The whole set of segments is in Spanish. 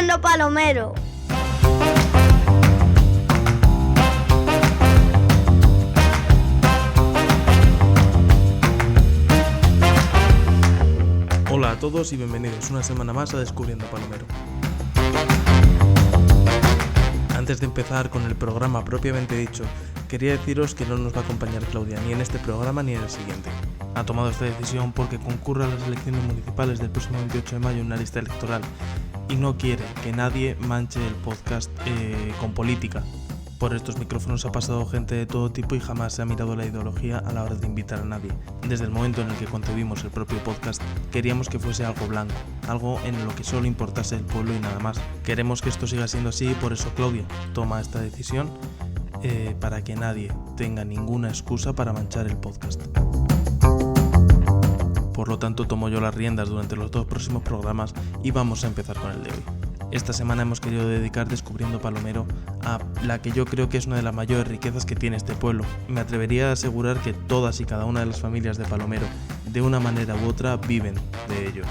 Descubriendo Palomero. Hola a todos y bienvenidos una semana más a Descubriendo Palomero. Antes de empezar con el programa propiamente dicho, quería deciros que no nos va a acompañar Claudia ni en este programa ni en el siguiente. Ha tomado esta decisión porque concurre a las elecciones municipales del próximo 28 de mayo en una lista electoral y no quiere que nadie manche el podcast con política. Por estos micrófonos ha pasado gente de todo tipo y jamás se ha mirado la ideología a la hora de invitar a nadie. Desde el momento en el que concebimos el propio podcast, queríamos que fuese algo blanco, algo en lo que solo importase el pueblo y nada más. Queremos que esto siga siendo así y por eso Claudia toma esta decisión para que nadie tenga ninguna excusa para manchar el podcast. Por lo tanto, tomo yo las riendas durante los 2 próximos programas y vamos a empezar con el de hoy. Esta semana hemos querido dedicar Descubriendo Palomero a la que yo creo que es una de las mayores riquezas que tiene este pueblo. Me atrevería a asegurar que todas y cada una de las familias de Palomero, de una manera u otra, viven de ello.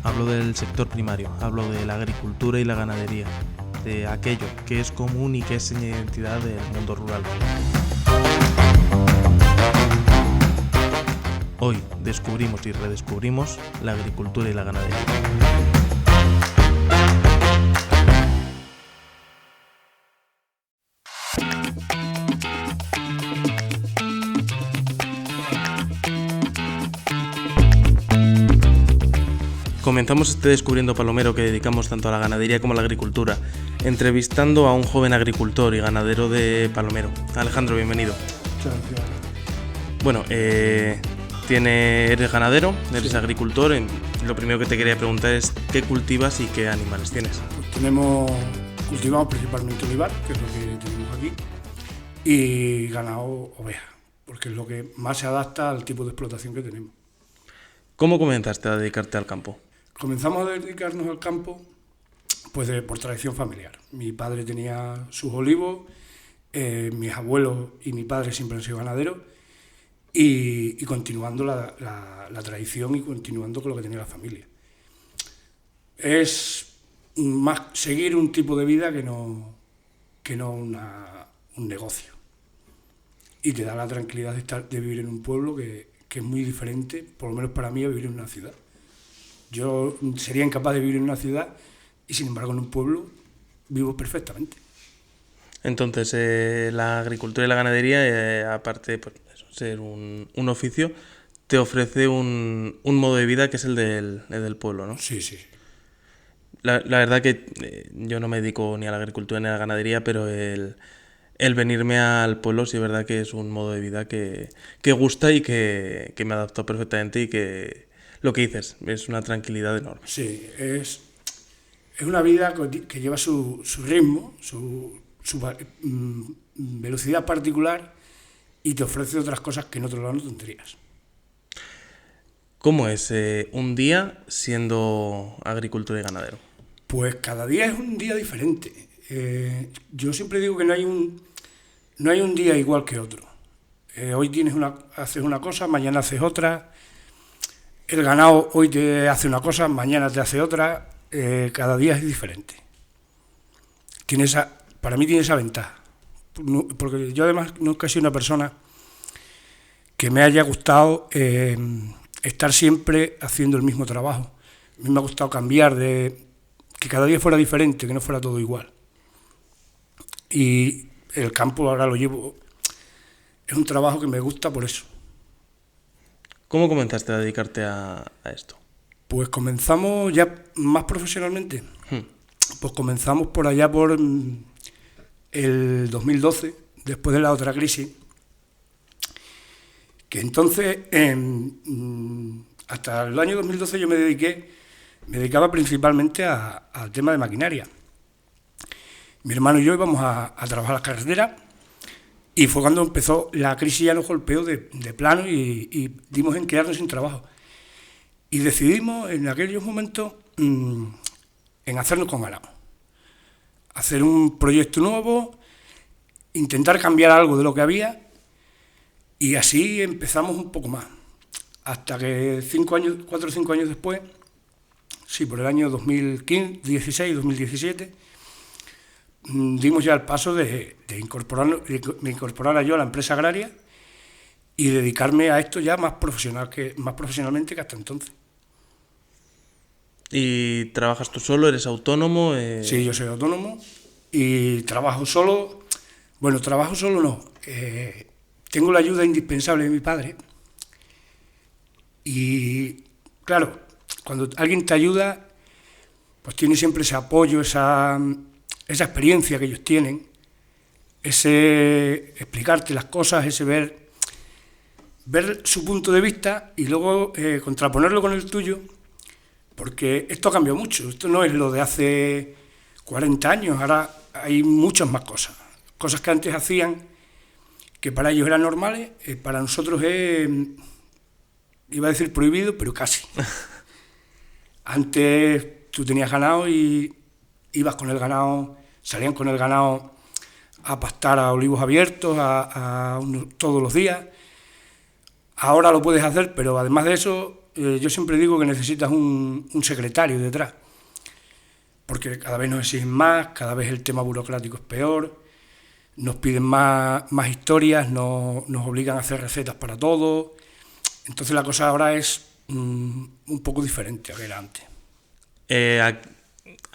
Hablo del sector primario, hablo de la agricultura y la ganadería, de aquello que es común y que es seña de identidad del mundo rural. Hoy descubrimos y redescubrimos la agricultura y la ganadería. Comenzamos este Descubriendo Palomero que dedicamos tanto a la ganadería como a la agricultura, entrevistando a un joven agricultor y ganadero de Palomero. Alejandro, bienvenido. Muchas gracias. Bueno, eres ganadero, eres agricultor. Lo primero que te quería preguntar es ¿qué cultivas y qué animales tienes? Pues cultivamos principalmente olivar, que es lo que tenemos aquí, y ganado oveja, porque es lo que más se adapta al tipo de explotación que tenemos. ¿Cómo comenzaste a dedicarte al campo? Comenzamos a dedicarnos al campo pues por tradición familiar. Mi padre tenía sus olivos, mis abuelos y mi padre siempre han sido ganaderos, y continuando la tradición y continuando con lo que tenía la familia. Es más seguir un tipo de vida que no un negocio. Y te da la tranquilidad de vivir en un pueblo que es muy diferente, por lo menos para mí, a vivir en una ciudad. Yo sería incapaz de vivir en una ciudad y sin embargo en un pueblo vivo perfectamente. Entonces la agricultura y la ganadería, aparte de ser un oficio, te ofrece un modo de vida que es el del pueblo, ¿no? Sí, sí. La verdad que yo no me dedico ni a la agricultura ni a la ganadería, pero el venirme al pueblo sí es verdad que es un modo de vida que gusta y que me adaptó perfectamente y que lo que dices es una tranquilidad enorme. Sí, es una vida que lleva su ritmo, su velocidad particular y te ofrece otras cosas que en otro lado no tendrías. ¿Cómo es un día siendo agricultor y ganadero? Pues cada día es un día diferente. Yo siempre digo que no hay un día igual que otro. Hoy haces una cosa, mañana haces otra. El ganado hoy te hace una cosa, mañana te hace otra. Cada día es diferente. Para mí tiene esa ventaja. Porque yo además nunca he sido una persona que me haya gustado estar siempre haciendo el mismo trabajo. A mí me ha gustado cambiar, que cada día fuera diferente, que no fuera todo igual. Y el campo ahora lo llevo, es un trabajo que me gusta por eso. ¿Cómo comenzaste a dedicarte a esto? Pues comenzamos ya más profesionalmente. Pues comenzamos por allá por el 2012, después de la otra crisis, que entonces hasta el año 2012 yo me dedicaba principalmente al tema de maquinaria. Mi hermano y yo íbamos a trabajar a las carreteras y fue cuando empezó la crisis, ya nos golpeó de plano y dimos en quedarnos sin trabajo. Y decidimos en aquellos momentos en hacernos con ganado. Hacer un proyecto nuevo, intentar cambiar algo de lo que había y así empezamos un poco más. Hasta que 4 o 5 años después sí, por el año 2016, 2017, dimos ya el paso de incorporar yo a la empresa agraria y dedicarme a esto ya más profesionalmente que hasta entonces. ¿Y trabajas tú solo? ¿Eres autónomo? Sí, yo soy autónomo y trabajo solo. Bueno, trabajo solo no. Tengo la ayuda indispensable de mi padre. Y claro, cuando alguien te ayuda, pues tiene siempre ese apoyo, esa experiencia que ellos tienen, ese explicarte las cosas, ese ver su punto de vista y luego contraponerlo con el tuyo, porque esto ha cambiado mucho. Esto no es lo de hace 40 años, ahora hay muchas más cosas. Cosas que antes hacían, que para ellos eran normales, para nosotros es, iba a decir prohibido, pero casi. Antes tú tenías ganado y ibas con el ganado, salían con el ganado a pastar a olivos abiertos todos los días. Ahora lo puedes hacer, pero además de eso, yo siempre digo que necesitas un secretario detrás, porque cada vez nos exigen más, cada vez el tema burocrático es peor, nos piden más historias, nos obligan a hacer recetas para todo. Entonces la cosa ahora es un poco diferente a que era antes.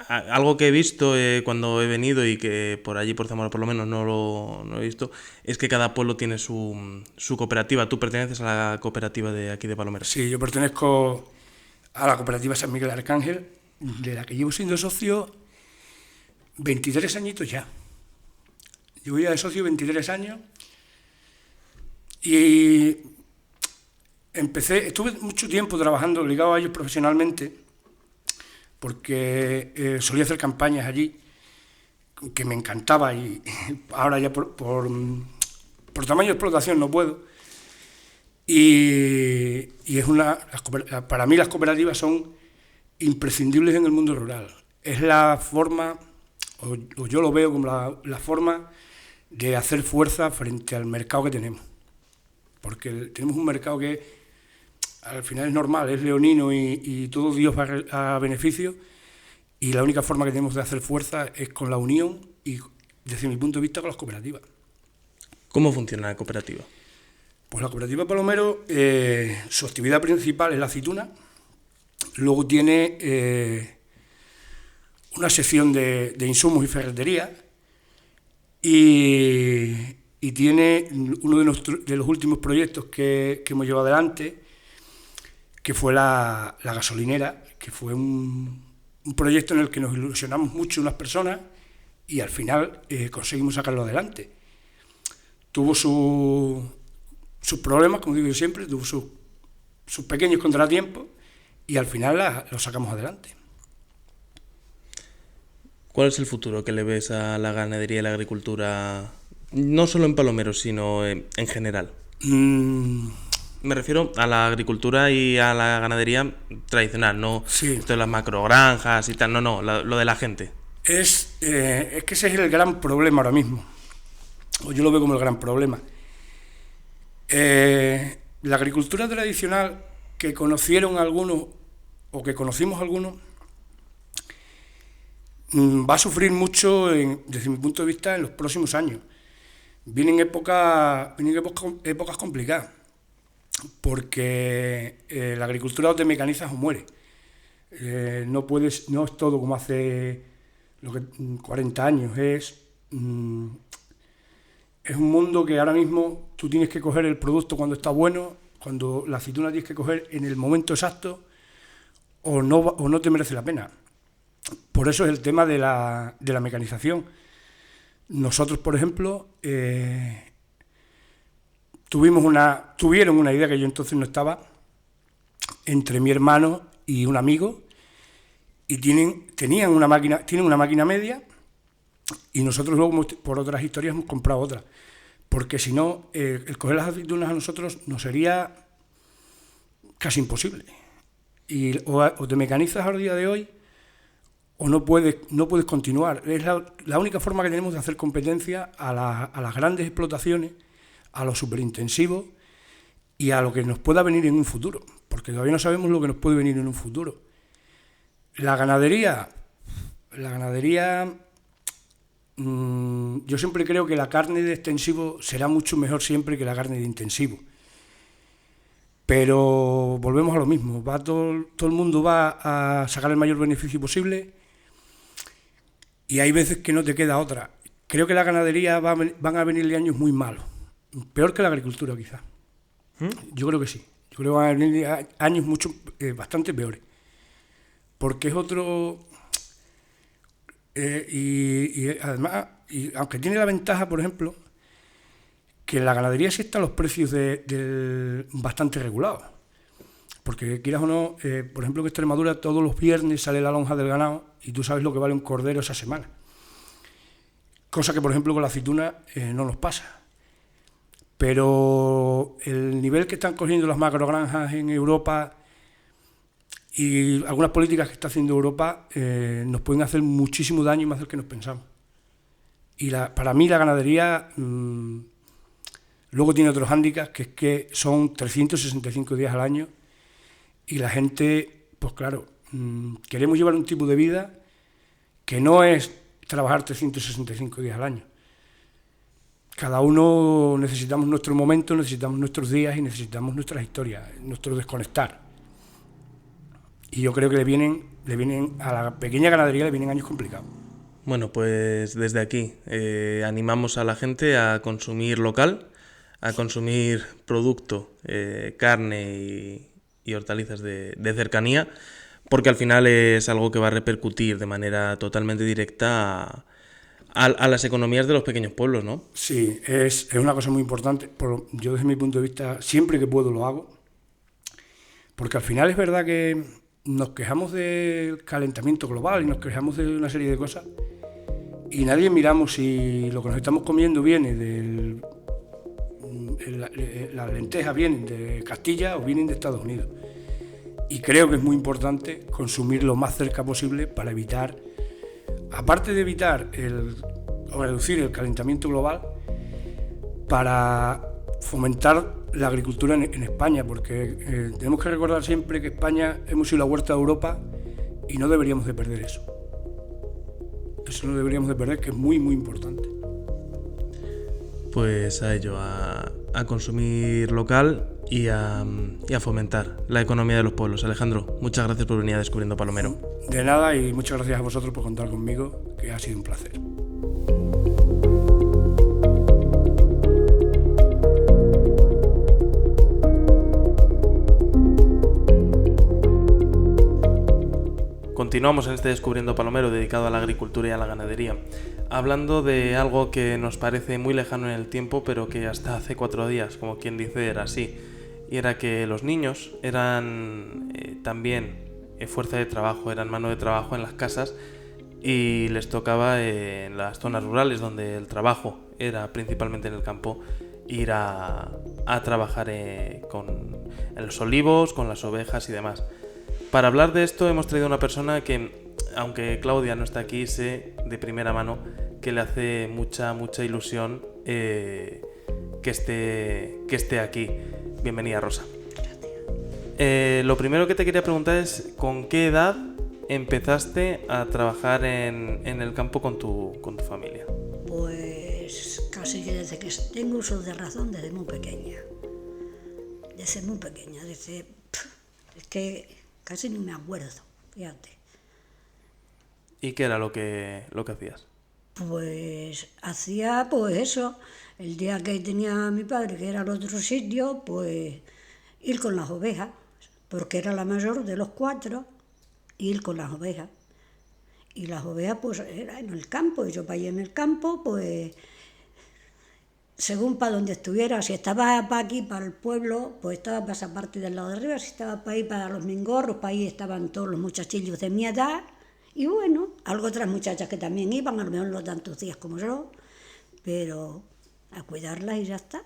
Algo que he visto cuando he venido y que por allí, por Zamora por lo menos, no lo he visto, es que cada pueblo tiene su cooperativa. ¿Tú perteneces a la cooperativa de aquí de Palomeras? Sí, yo pertenezco a la cooperativa San Miguel Arcángel, de la que llevo siendo socio 23 añitos ya. Llevo ya de socio 23 años y estuve mucho tiempo trabajando, ligado a ellos profesionalmente, porque solía hacer campañas allí, que me encantaba y ahora ya por tamaño de explotación no puedo. Y para mí las cooperativas son imprescindibles en el mundo rural. Es la forma, o yo lo veo como la forma de hacer fuerza frente al mercado que tenemos. Porque tenemos un mercado que al final es normal, es leonino y todo Dios va a beneficio, y la única forma que tenemos de hacer fuerza es con la unión y, desde mi punto de vista, con las cooperativas. ¿Cómo funciona la cooperativa? Pues la cooperativa Palomero, su actividad principal es la aceituna, luego tiene una sección de insumos y ferretería y tiene uno de los últimos proyectos que hemos llevado adelante, que fue la gasolinera, que fue un proyecto en el que nos ilusionamos mucho unas personas y al final conseguimos sacarlo adelante. Tuvo sus problemas, como digo yo siempre, tuvo sus pequeños contratiempos y al final lo sacamos adelante. ¿Cuál es el futuro que le ves a la ganadería y la agricultura, no solo en Palomeros, sino en general? Me refiero a la agricultura y a la ganadería tradicional, no sí. Esto de las macrogranjas y tal, no, lo de la gente. Es que ese es el gran problema ahora mismo, o yo lo veo como el gran problema. La agricultura tradicional que conocieron algunos, o que conocimos algunos, va a sufrir mucho, desde mi punto de vista, en los próximos años. Vienen épocas complicadas, porque la agricultura o te mecanizas o muere. No es todo como hace 40 años, es un mundo que ahora mismo tú tienes que coger el producto cuando está bueno, cuando la aceituna tienes que coger en el momento exacto, o no te merece la pena. Por eso es el tema de la mecanización. Nosotros, por ejemplo, tuvieron una idea que yo entonces no estaba, entre mi hermano y un amigo, y tienen una máquina media, y nosotros luego, por otras historias, hemos comprado otra, porque si no, el coger las aceitunas a nosotros nos sería casi imposible. O te mecanizas al día de hoy, o no puedes continuar. Es la única forma que tenemos de hacer competencia a las grandes explotaciones, a los superintensivos y a lo que nos pueda venir en un futuro, porque todavía no sabemos lo que nos puede venir en un futuro. La ganadería, yo siempre creo que la carne de extensivo será mucho mejor siempre que la carne de intensivo. Pero volvemos a lo mismo, todo el mundo va a sacar el mayor beneficio posible y hay veces que no te queda otra. Creo que la ganadería van a venirle años muy malos, peor que la agricultura quizás. Yo creo que sí, yo creo que van a venir años bastante peores, porque es otro... además, aunque tiene la ventaja, por ejemplo, que en la ganadería sí están los precios bastante regulados. Porque quieras o no, por ejemplo, en Extremadura todos los viernes sale la lonja del ganado y tú sabes lo que vale un cordero esa semana. Cosa que, por ejemplo, con la aceituna no nos pasa. Pero el nivel que están cogiendo las macrogranjas en Europa y algunas políticas que está haciendo Europa nos pueden hacer muchísimo daño más del que nos pensamos. Y para mí la ganadería luego tiene otros hándicaps, que es que son 365 días al año y la gente, pues claro, queremos llevar un tipo de vida que no es trabajar 365 días al año. Cada uno necesitamos nuestro momento, necesitamos nuestros días y necesitamos nuestras historias, nuestro desconectar. Y yo creo que le vienen a la pequeña ganadería le vienen años complicados. Bueno, pues desde aquí animamos a la gente a consumir local, a consumir producto, carne y hortalizas de cercanía, porque al final es algo que va a repercutir de manera totalmente directa a las economías de los pequeños pueblos, ¿no? Sí, es una cosa muy importante. Yo desde mi punto de vista, siempre que puedo lo hago, porque al final es verdad que nos quejamos del calentamiento global y nos quejamos de una serie de cosas y nadie miramos si lo que nos estamos comiendo viene las lentejas vienen de Castilla o vienen de Estados Unidos. Y creo que es muy importante consumir lo más cerca posible para evitar, aparte de evitar o reducir el calentamiento global, para fomentar la agricultura en España, porque tenemos que recordar siempre que España hemos sido la huerta de Europa y no deberíamos de perder eso. Eso no deberíamos de perder, que es muy, muy importante. Pues a ello, a consumir local y a fomentar la economía de los pueblos. Alejandro, muchas gracias por venir a Descubriendo Palomero. De nada, y muchas gracias a vosotros por contar conmigo, que ha sido un placer. Continuamos en este Descubriendo Palomero dedicado a la agricultura y a la ganadería, hablando de algo que nos parece muy lejano en el tiempo, pero que hasta hace 4 días, como quien dice, era así. Y era que los niños eran también fuerza de trabajo, eran mano de trabajo en las casas y les tocaba en las zonas rurales donde el trabajo era principalmente en el campo ir a trabajar en los olivos, con las ovejas y demás. Para hablar de esto hemos traído a una persona que, aunque Claudia no está aquí, sé de primera mano que le hace mucha ilusión que esté aquí. Bienvenida, Rosa. Lo primero que te quería preguntar es ¿con qué edad empezaste a trabajar en el campo con tu familia? Pues casi que desde que tengo uso de razón, desde muy pequeña. Es que casi ni me acuerdo, fíjate. ¿Y qué era lo que hacías? Pues hacía eso, el día que tenía a mi padre, que era al otro sitio, pues ir con las ovejas, porque era la mayor de los 4, ir con las ovejas. Y las ovejas pues era en el campo, y yo para allá en el campo, pues según para donde estuviera, si estaba para aquí, para el pueblo, pues estaba para esa parte del lado de arriba, si estaba para ahí, para los Mingorros, para ahí estaban todos los muchachillos de mi edad, y bueno, algo otras muchachas que también iban, a lo mejor no tantos días como yo, pero a cuidarlas y ya está.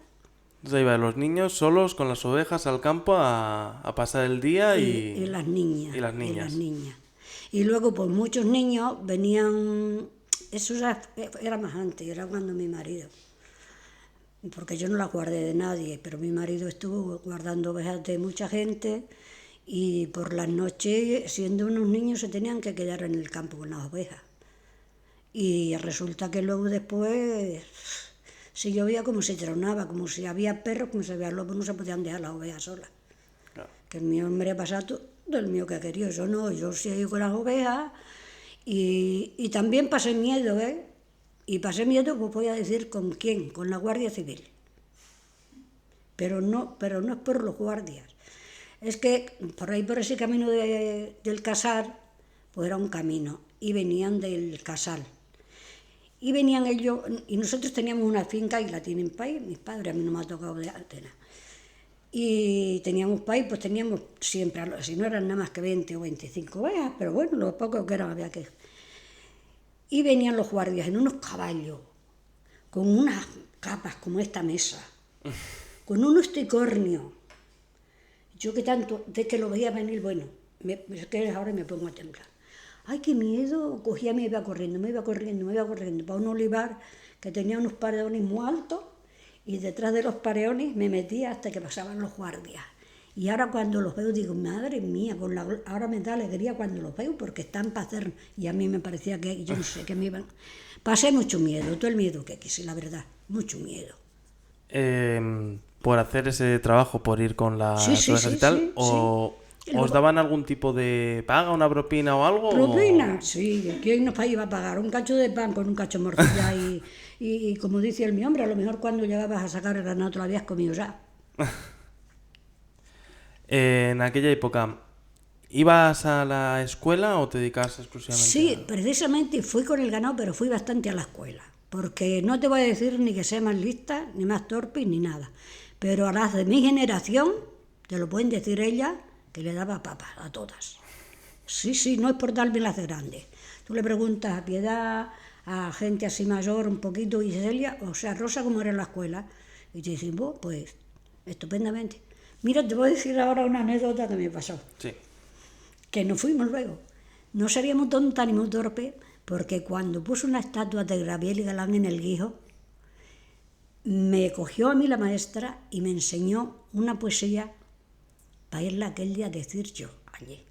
Entonces iban los niños solos con las ovejas al campo a pasar el día y las niñas. Y las niñas. Y luego pues muchos niños venían, eso ya era más antes, era cuando mi marido, porque yo no la guardé de nadie, pero mi marido estuvo guardando ovejas de mucha gente y por las noches, siendo unos niños, se tenían que quedar en el campo con las ovejas. Y resulta que luego después, si llovía, como se tronaba, como si había perros, como si había lobos, no se podían dejar las ovejas solas. Claro. Que el mío hombre ha pasado todo el mío que ha querido, yo no, yo sí he ido con las ovejas y también pasé miedo, ¿eh? Y pasé miedo, pues voy a decir, ¿con quién? Con la Guardia Civil. Pero no es por los guardias. Es que por ahí, por ese camino del Casal, pues era un camino, y venían del Casal. Y venían ellos, y nosotros teníamos una finca y la tienen país, mis padres, a mí no me ha tocado de Atenas. Y teníamos país, pues teníamos siempre, si no eran nada más que 20 o 25 ovejas, pero bueno, lo poco que eran había que... Y venían los guardias en unos caballos, con unas capas como esta mesa, con unos tricornios. Yo que tanto, de que lo veía venir, bueno, es que ahora me pongo a temblar. ¡Ay, qué miedo! Cogía, me iba corriendo, para un olivar que tenía unos paredones muy altos, y detrás de los paredones me metía hasta que pasaban los guardias. Y ahora cuando los veo digo, madre mía, ahora me da alegría cuando los veo porque están para hacer... Y a mí me parecía que, yo no sé, que me iban... Pasé mucho miedo, todo el miedo que quise, la verdad, mucho miedo. Por hacer ese trabajo, por ir con las ovejas y tal, o ¿os daban algún tipo de paga, una propina o algo? ¿Propina? Sí, ¿quién nos iba a pagar? Un cacho de pan con un cacho de morcilla y como dice el mi hombre, a lo mejor cuando llegabas a sacar el ganado te lo habías comido ya. En aquella época, ¿ibas a la escuela o te dedicabas exclusivamente Sí, precisamente fui con el ganado, pero fui bastante a la escuela, porque no te voy a decir ni que sea más lista, ni más torpe, ni nada, pero a las de mi generación, te lo pueden decir ellas, que le daba papas a todas. Sí, no es por darme las de grandes. Tú le preguntas a Piedad, a gente así mayor, un poquito, y Celia, o sea, Rosa, ¿cómo era en la escuela? Y te dicen, pues, estupendamente. Mira, te voy a decir ahora una anécdota que me pasó. Sí. Que nos fuimos luego. No seríamos tontas ni muy torpes, porque cuando puso una estatua de Gabriel y Galán en el Guijo, me cogió a mí la maestra y me enseñó una poesía para irla aquel día a decir yo allí.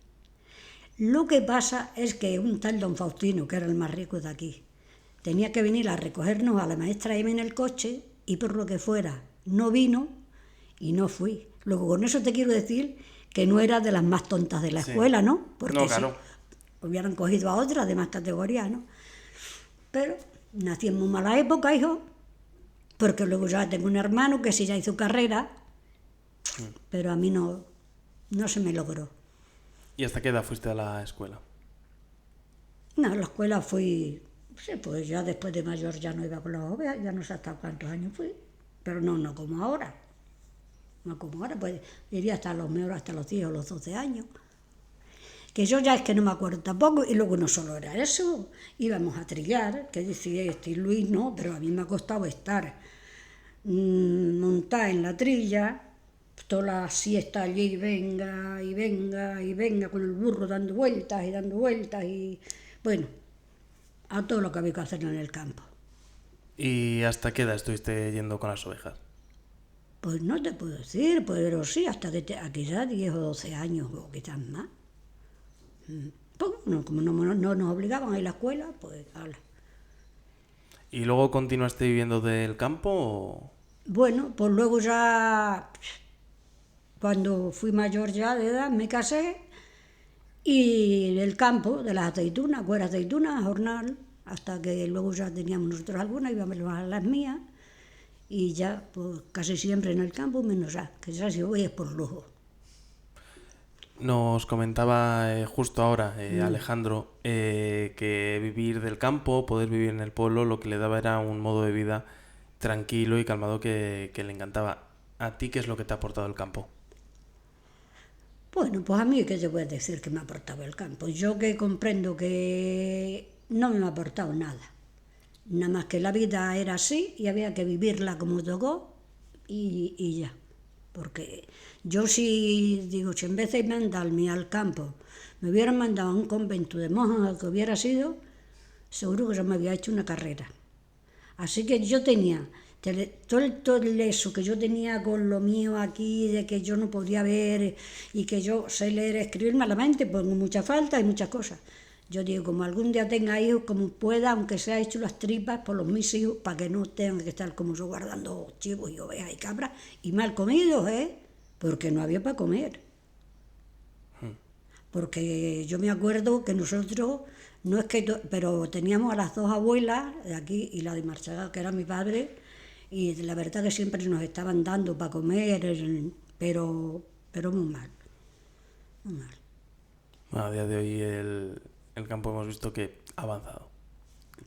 Lo que pasa es que un tal don Faustino, que era el más rico de aquí, tenía que venir a recogernos a la maestra Emi en el coche y por lo que fuera no vino y no fui. Luego con eso te quiero decir que no era de las más tontas de la escuela, ¿no? Porque no, claro. Si hubieran cogido a otra de más categoría, ¿no? Pero nací en muy mala época, hijo, porque luego ya tengo un hermano que sí ya hizo carrera, pero a mí no se me logró. ¿Y hasta qué edad fuiste a la escuela? No, a la escuela fui, sí, pues ya después de mayor ya no iba con las ovejas, ya no sé hasta cuántos años fui, pero no como ahora. No como ahora, pues iría hasta los 10 o los 12 años. Que yo ya es que no me acuerdo tampoco, y luego no solo era eso, íbamos a trillar, que decía Luis, no, pero a mí me ha costado estar montada en la trilla, toda la siesta allí, venga, con el burro dando vueltas, y bueno, a todo lo que había que hacer en el campo. ¿Y hasta qué edad estuviste yendo con las ovejas? Pues no te puedo decir, pero sí, hasta que quizás 10 o 12 años, o quizás más. Pues, no, como no nos obligaban a ir a la escuela, pues hala. ¿Y luego continuaste viviendo del campo o...? Bueno, pues luego ya, cuando fui mayor ya de edad, me casé y del campo, de las aceitunas, fuera aceitunas, jornal, hasta que luego ya teníamos nosotros algunas, íbamos a las mías y ya, pues casi siempre en el campo, menos ya, que ya si voy es por lujo. Nos comentaba justo ahora Alejandro que vivir del campo, poder vivir en el pueblo, lo que le daba era un modo de vida tranquilo y calmado que le encantaba. ¿A ti qué es lo que te ha aportado el campo? Bueno, pues a mí, ¿qué te voy a decir que me ha aportado el campo? Yo que comprendo que no me ha aportado nada. Nada más que la vida era así y había que vivirla como tocó y ya. Porque yo si en vez de mandarme al campo, me hubieran mandado a un convento de monjas que hubiera sido, seguro que yo me había hecho una carrera. Así que yo tenía Todo eso que yo tenía con lo mío aquí, de que yo no podía ver y que yo sé leer y escribir malamente, pues mucha falta y muchas cosas. Yo digo, como algún día tenga hijos, como pueda, aunque sea hecho las tripas por los mis hijos, para que no tengan que estar como yo guardando chivos y ovejas y cabras, y mal comidos, porque no había para comer. Porque yo me acuerdo que nosotros, no es que, pero teníamos a las dos abuelas de aquí y la de Marchaga, que era mi padre, y la verdad que siempre nos estaban dando para comer, pero muy mal, muy mal. Bueno, a día de hoy el campo hemos visto que ha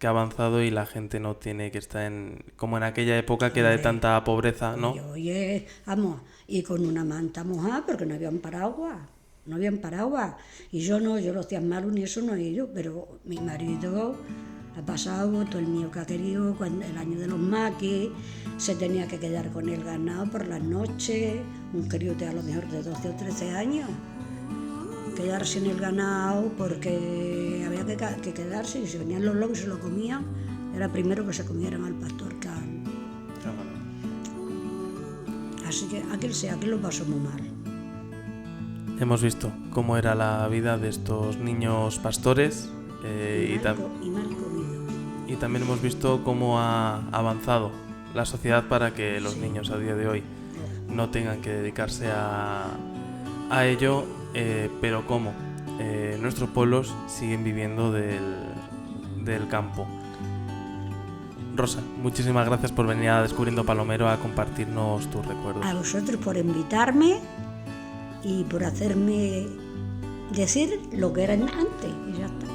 avanzado y la gente no tiene que estar como en aquella época que era de tanta pobreza, ¿no? Oye, vamos, y con una manta mojada porque no habían paraguas. Y yo los días malos ni eso no he ido, pero mi marido ha pasado todo el mío que ha querido, cuando el año de los maquis, se tenía que quedar con el ganado por las noches, un crío de a lo mejor de 12 o 13 años, quedarse en el ganado porque había que quedarse, y si venían los lobos y se lo comían, era primero que se comieran al pastor que Así que aquel lo pasó muy mal. Hemos visto cómo era la vida de estos niños pastores y mal comidos. Y también hemos visto cómo ha avanzado la sociedad para que los niños a día de hoy no tengan que dedicarse a ello, pero cómo nuestros pueblos siguen viviendo del campo. Rosa, muchísimas gracias por venir a Descubriendo Palomero a compartirnos tus recuerdos. A vosotros por invitarme y por hacerme decir lo que eran antes, y ya está.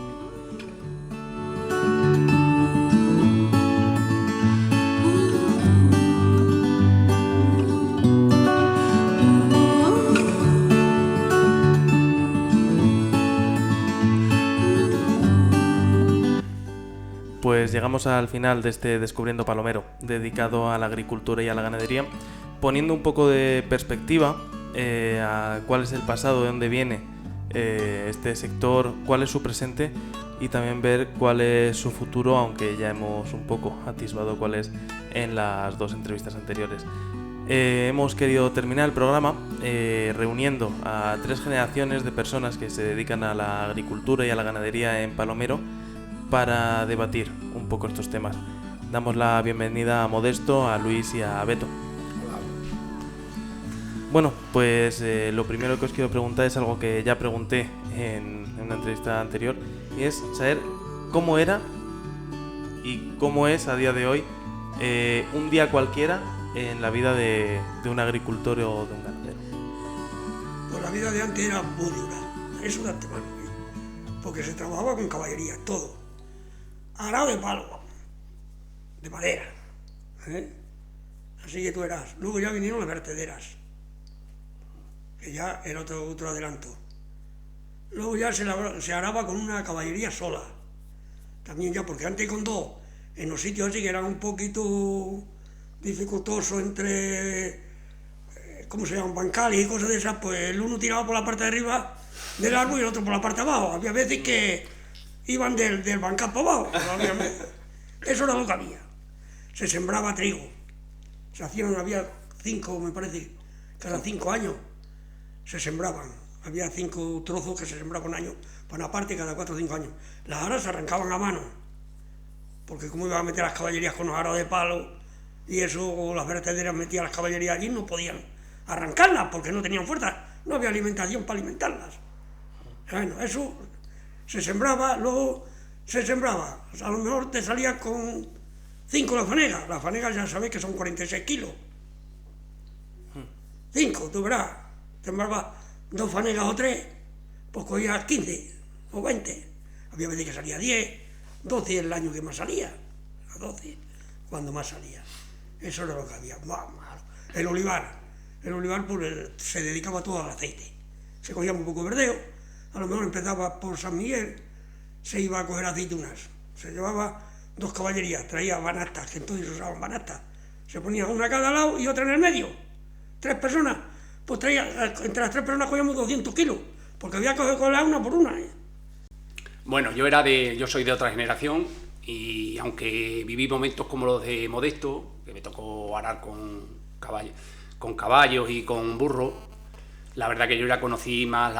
Pues llegamos al final de este Descubriendo Palomero, dedicado a la agricultura y a la ganadería, poniendo un poco de perspectiva a cuál es el pasado, de dónde viene este sector, cuál es su presente y también ver cuál es su futuro, aunque ya hemos un poco atisbado cuál es en las dos entrevistas anteriores. Hemos querido terminar el programa reuniendo a 3 generaciones de personas que se dedican a la agricultura y a la ganadería en Palomero para debatir un poco estos temas. Damos la bienvenida a Modesto, a Luis y a Beto. Bueno, pues lo primero que os quiero preguntar es algo que ya pregunté en una entrevista anterior, y es saber cómo era y cómo es a día de hoy un día cualquiera en la vida de un agricultor o de un ganadero. Pues la vida de antes era muy dura, eso de antemano, porque se trabajaba con caballería, todo. Arado de palo, de madera, así que tú eras. Luego ya vinieron las vertederas, que ya era otro adelanto. Luego ya se araba con una caballería sola, también ya, porque antes con dos, en los sitios así que eran un poquito dificultoso entre, ¿cómo se llaman?, bancales y cosas de esas, pues el uno tiraba por la parte de arriba del árbol y el otro por la parte de abajo. Había veces que iban del bancal para abajo, eso era lo que había. Se sembraba trigo, había 5, me parece, cada 5 años se sembraban, había 5 trozos que se sembraban un año, para una parte cada 4 o 5 años. Las aras se arrancaban a mano, porque como iban a meter las caballerías con los aros de palo y eso, o las vertederas metían las caballerías allí, no podían arrancarlas porque no tenían fuerza, no había alimentación para alimentarlas. Bueno, eso se sembraba, luego se sembraba, a lo mejor te salía con 5 las fanegas ya sabéis que son 46 kilos. 5, tú verás, sembrabas 2 fanegas o 3, pues cogías 15 o 20. Había veces que salía 10, 12 el año que más salía, a 12, cuando más salía. Eso era lo que había, más malo. El olivar pues, se dedicaba todo al aceite. Se cogía un poco de verdeo. A lo mejor empezaba por San Miguel, se iba a coger aceitunas, se llevaba 2 caballerías, traía banastas, que entonces se usaban banastas, se ponía una a cada lado y otra en el medio, 3 personas, pues traía, entre las 3 personas cogíamos 200 kilos, porque había que coger una por una. Bueno, yo soy de otra generación y aunque viví momentos como los de Modesto, porque me tocó arar con caballos y con burros, la verdad que yo ya conocí más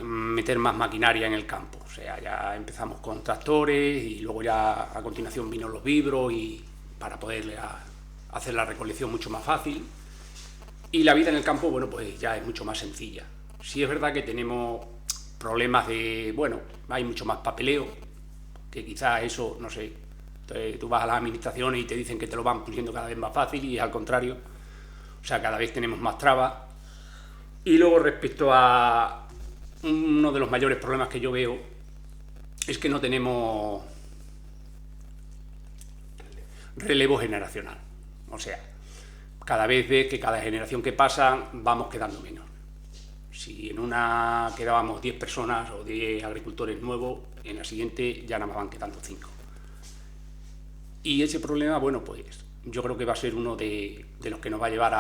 meter más maquinaria en el campo. O sea, ya empezamos con tractores y luego ya a continuación vino los vibros y para poder hacer la recolección mucho más fácil. Y la vida en el campo, bueno, pues ya es mucho más sencilla. Sí es verdad que tenemos problemas hay mucho más papeleo, que quizás eso, no sé, entonces, tú vas a las administraciones y te dicen que te lo van poniendo cada vez más fácil y es al contrario. O sea, cada vez tenemos más trabas. Y luego respecto a uno de los mayores problemas que yo veo es que no tenemos relevo generacional. O sea, cada vez ves que cada generación que pasa vamos quedando menos. Si en una quedábamos 10 personas o 10 agricultores nuevos, en la siguiente ya nada más van quedando 5. Y ese problema, bueno, pues yo creo que va a ser uno de los que nos va a llevar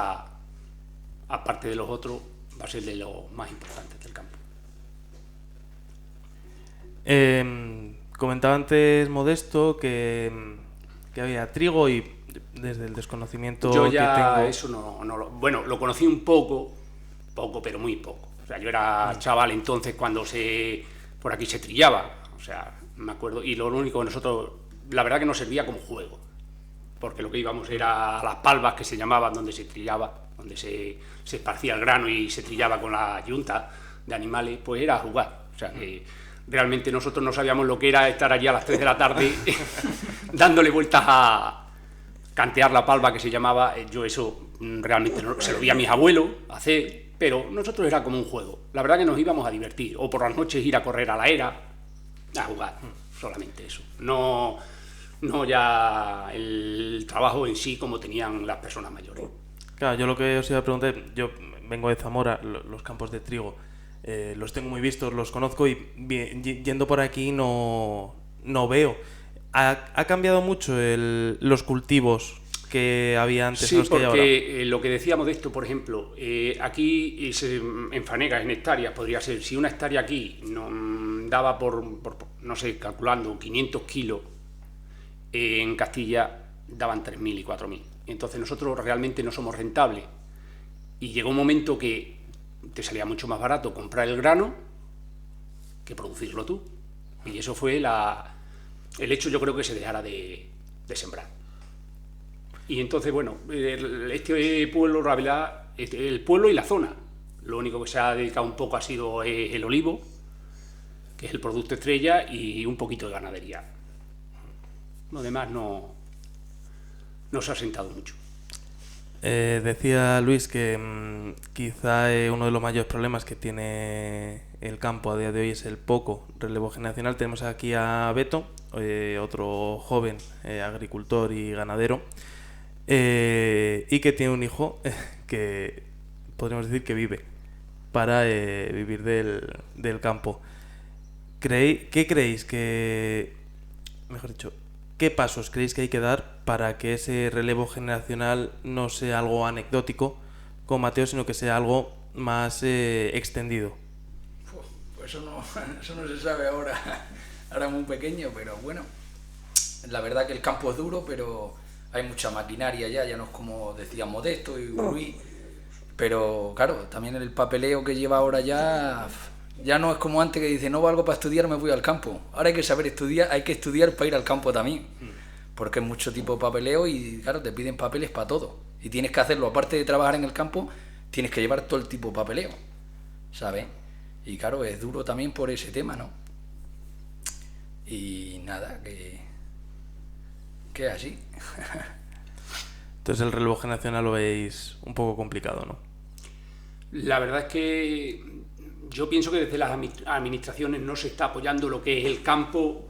aparte de los otros, va a ser de los más importantes del campo. Comentaba antes Modesto que había trigo y desde el desconocimiento yo ya que tengo... eso bueno, lo conocí un poco, pero muy poco. O sea, yo era chaval entonces cuando por aquí se trillaba, o sea, me acuerdo, y lo único que nosotros, la verdad que nos servía como juego, porque lo que íbamos era a las palvas que se llamaban, donde se trillaba, donde se esparcía el grano y se trillaba con la yunta de animales, pues era a jugar. O sea, que realmente nosotros no sabíamos lo que era estar allí a las 3 de la tarde dándole vueltas a cantear la palva que se llamaba. Yo eso realmente se lo vi a mis abuelos hacer, pero nosotros era como un juego. La verdad que nos íbamos a divertir, o por las noches ir a correr a la era, a jugar, solamente eso. No ya el trabajo en sí como tenían las personas mayores. Claro, yo lo que os iba a preguntar, yo vengo de Zamora, los campos de trigo, los tengo muy vistos, los conozco y yendo por aquí no veo. ¿Ha cambiado mucho los cultivos que había antes? Sí, a los que hay ahora? porque lo que decíamos de esto, por ejemplo, aquí en fanegas, en hectáreas, podría ser, si una hectárea aquí daba por, no sé, calculando 500 kilos, en Castilla daban 3.000 y 4.000. Entonces nosotros realmente no somos rentables. Y llegó un momento que te salía mucho más barato comprar el grano que producirlo tú. Y eso fue el hecho, yo creo, que se dejara de sembrar. Y entonces, bueno, este pueblo, la verdad, el pueblo y la zona, lo único que se ha dedicado un poco ha sido el olivo, que es el producto estrella, y un poquito de ganadería. Lo demás no se ha sentado mucho. Decía Luis que quizá uno de los mayores problemas que tiene el campo a día de hoy es el poco relevo generacional. Tenemos aquí a Beto, otro joven agricultor y ganadero, y que tiene un hijo que podríamos decir que vive para vivir del campo. ¿Qué creéis que, mejor dicho, qué pasos creéis que hay que dar para que ese relevo generacional no sea algo anecdótico con Mateo, sino que sea algo más extendido? Pues eso no se sabe ahora muy pequeño, pero bueno, la verdad que el campo es duro, pero hay mucha maquinaria ya no es como decía Modesto y Luis, pero claro, también el papeleo que lleva ahora ya no es como antes, que dice no valgo para estudiar, me voy al campo. Ahora hay que saber estudiar, hay que estudiar para ir al campo también, porque es mucho tipo de papeleo y claro, te piden papeles para todo y tienes que hacerlo, aparte de trabajar en el campo, tienes que llevar todo el tipo de papeleo, ¿sabes? Y claro, es duro también por ese tema, ¿no? Y nada, que es así. Entonces el relevo generacional lo veis un poco complicado, ¿no? La verdad es que yo pienso que desde las administraciones no se está apoyando lo que es el campo,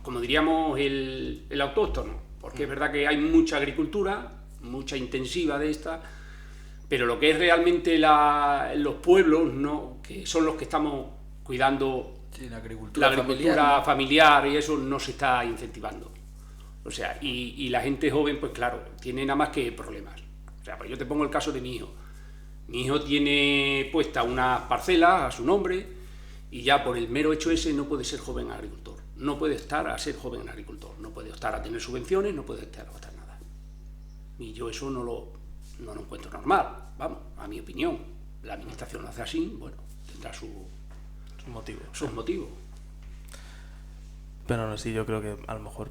como diríamos, el autóctono, porque es verdad que hay mucha agricultura, mucha intensiva de esta, pero lo que es realmente los pueblos, ¿no?, que son los que estamos cuidando, sí, la agricultura familiar, y eso no se está incentivando. O sea, y la gente joven, pues claro, tiene nada más que problemas. O sea, pues yo te pongo el caso de mi hijo. Mi hijo tiene puesta unas parcelas a su nombre y ya por el mero hecho ese no puede ser joven agricultor. no puede optar a ser joven agricultor, no puede optar a tener subvenciones, no puede optar a nada. Y yo eso no lo encuentro normal, vamos, a mi opinión. La administración lo hace así, bueno, tendrá sus motivos. Pero no, sí, yo creo que a lo mejor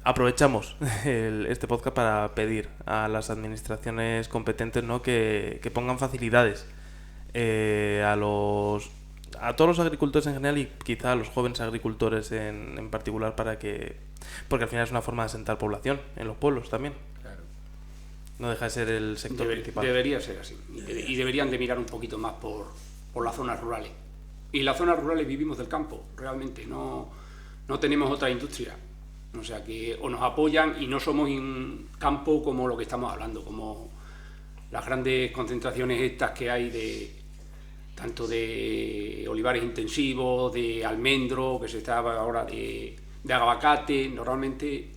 aprovechamos este podcast para pedir a las administraciones competentes, ¿no?, que pongan facilidades a todos los agricultores en general y quizá a los jóvenes agricultores en particular, porque al final es una forma de asentar población en los pueblos también. Claro. No deja de ser el sector principal. Debería ser así. Y deberían de mirar un poquito más por las zonas rurales. Y las zonas rurales vivimos del campo, realmente. No tenemos otra industria. O sea que o nos apoyan y no somos un campo como lo que estamos hablando, como las grandes concentraciones estas que hay tanto de olivares intensivos, de almendro, que se está ahora de aguacate. Normalmente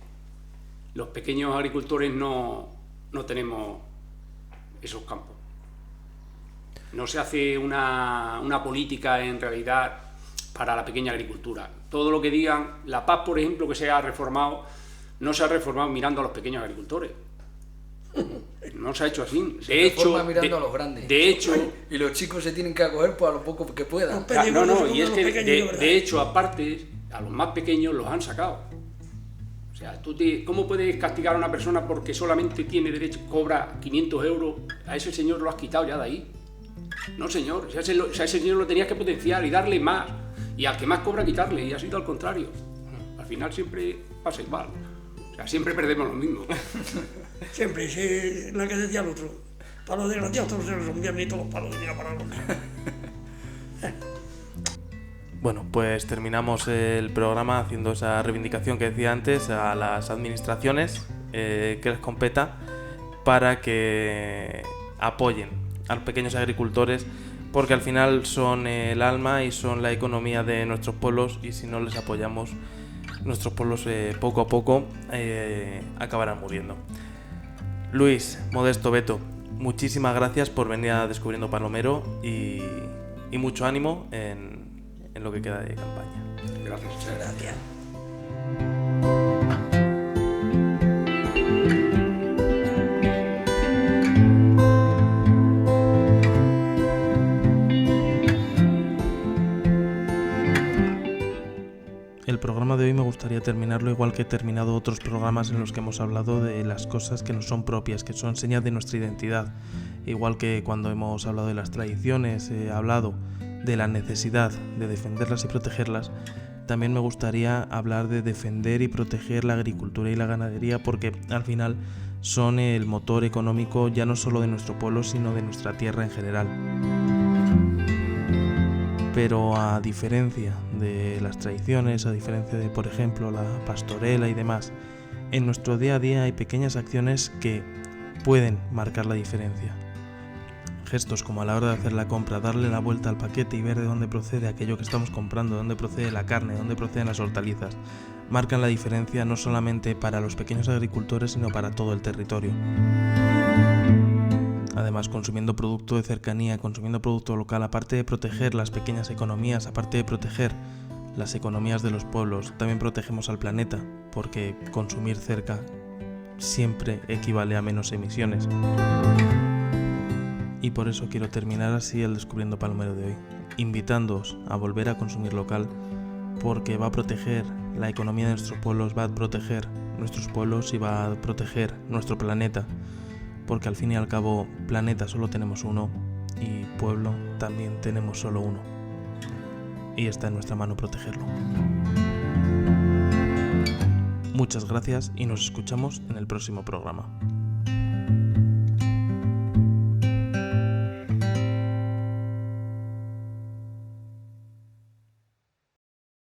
los pequeños agricultores no tenemos esos campos. No se hace una política en realidad para la pequeña agricultura. Todo lo que digan, la PAC, por ejemplo, que se ha reformado, no se ha reformado mirando a los pequeños agricultores. No se ha hecho así. De hecho, mirando a los grandes. De hecho, y los chicos se tienen que acoger pues, a lo poco que puedan. Y es que de hecho, aparte, a los más pequeños los han sacado. O sea, ¿cómo puedes castigar a una persona porque solamente tiene derecho, cobra 500 euros? A ese señor lo has quitado ya de ahí. No, señor, a ese señor lo tenías que potenciar y darle más. Y al que más cobra, quitarle. Y ha sido al contrario. Al final siempre pasa igual. O sea, siempre perdemos lo mismo. Siempre, es la que decía el otro. Para los desgraciados todos son bien bonitos los palos de mira para los. Bueno, pues terminamos el programa haciendo esa reivindicación que decía antes a las administraciones que les competa para que apoyen a los pequeños agricultores, porque al final son el alma y son la economía de nuestros pueblos, y si no les apoyamos, nuestros pueblos poco a poco acabarán muriendo. Luis, Modesto, Beto, muchísimas gracias por venir a Descubriendo Palomero y mucho ánimo en lo que queda de campaña. Gracias. Muchas gracias. El programa de hoy me gustaría terminarlo igual que he terminado otros programas en los que hemos hablado de las cosas que nos son propias, que son señas de nuestra identidad. Igual que cuando hemos hablado de las tradiciones, he hablado de la necesidad de defenderlas y protegerlas, también me gustaría hablar de defender y proteger la agricultura y la ganadería, porque al final son el motor económico ya no solo de nuestro pueblo, sino de nuestra tierra en general. Pero a diferencia de las tradiciones, a diferencia de, por ejemplo, la pastorela y demás, en nuestro día a día hay pequeñas acciones que pueden marcar la diferencia. Gestos como a la hora de hacer la compra, darle la vuelta al paquete y ver de dónde procede aquello que estamos comprando, de dónde procede la carne, de dónde proceden las hortalizas, marcan la diferencia no solamente para los pequeños agricultores, sino para todo el territorio. Además, consumiendo producto de cercanía, consumiendo producto local, aparte de proteger las pequeñas economías, aparte de proteger las economías de los pueblos, también protegemos al planeta, porque consumir cerca siempre equivale a menos emisiones. Y por eso quiero terminar así el Descubriendo Palomero de hoy, invitándoos a volver a consumir local, porque va a proteger la economía de nuestros pueblos, va a proteger nuestros pueblos y va a proteger nuestro planeta, porque al fin y al cabo planeta solo tenemos uno y pueblo también tenemos solo uno, y está en nuestra mano protegerlo. Muchas gracias y nos escuchamos en el próximo programa.